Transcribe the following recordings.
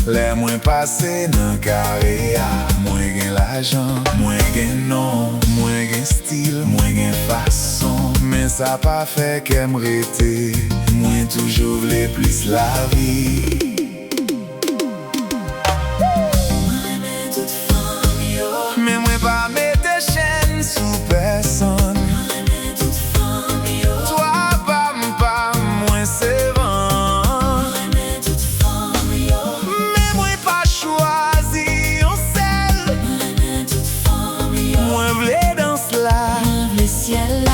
Les moins passés nan carré a. Moins gen l'argent, moins gen nom, moins gen style, moins gen façon. Mais ça pas fait qu'aime rete. Moins toujours vle plus la vie. Mais moi pas mettre chaîne sous personne. Toi pas moi c'est vent. Mais moi pas choisi un seul. Moi vle dans cela. Le ciel là.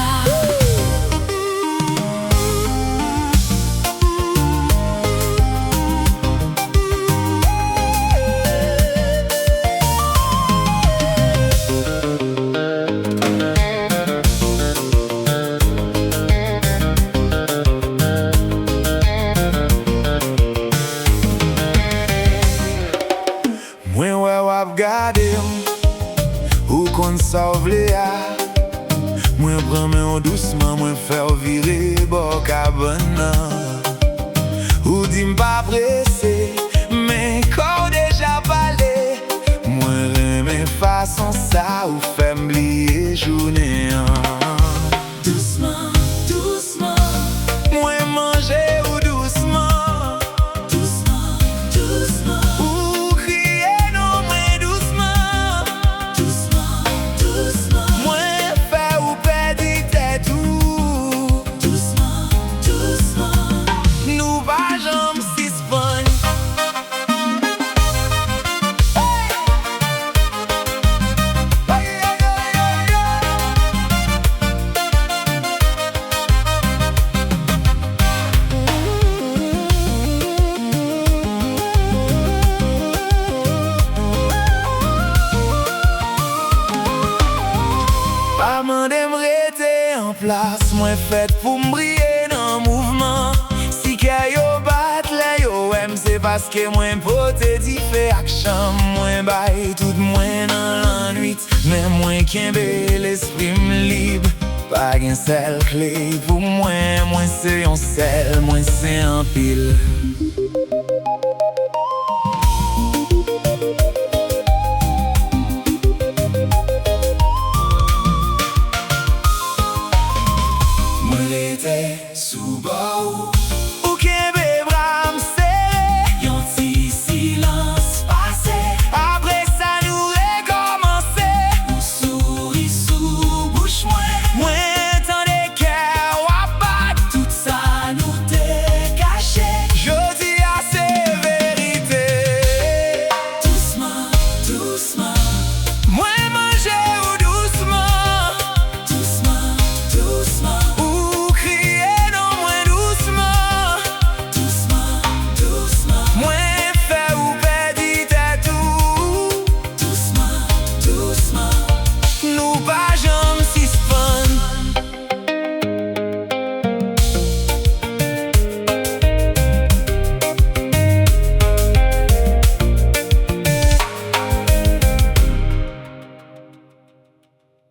Mwen wè wap gade ou kon sa vle a. Mwen pran men ou douceman, mwen fè ou vire bo kabana. Ou di m pa presse, men kor deja pale. Mwen reme fason sa ou fè m bliye jounen. Doucement, doucement, Mwen manje ou douceman. doucement, doucement, Ou kriye nou mwen douceman. doucement, doucement, Mwen fè ou pedi tèt ou. doucement, doucement. Nou pa jam sispon. Pa mande m rete en plas, mwen fèt pou m briye nan mouvman. Si kè yo bat le yo wèm, se paske mwen pote di fe ak cham. Mwen bay tout mwen nan l'anuit, men mwen kenbe l'esprit m libre. Pa gen sel kle pou mwen se yon sel, mwen se an pil.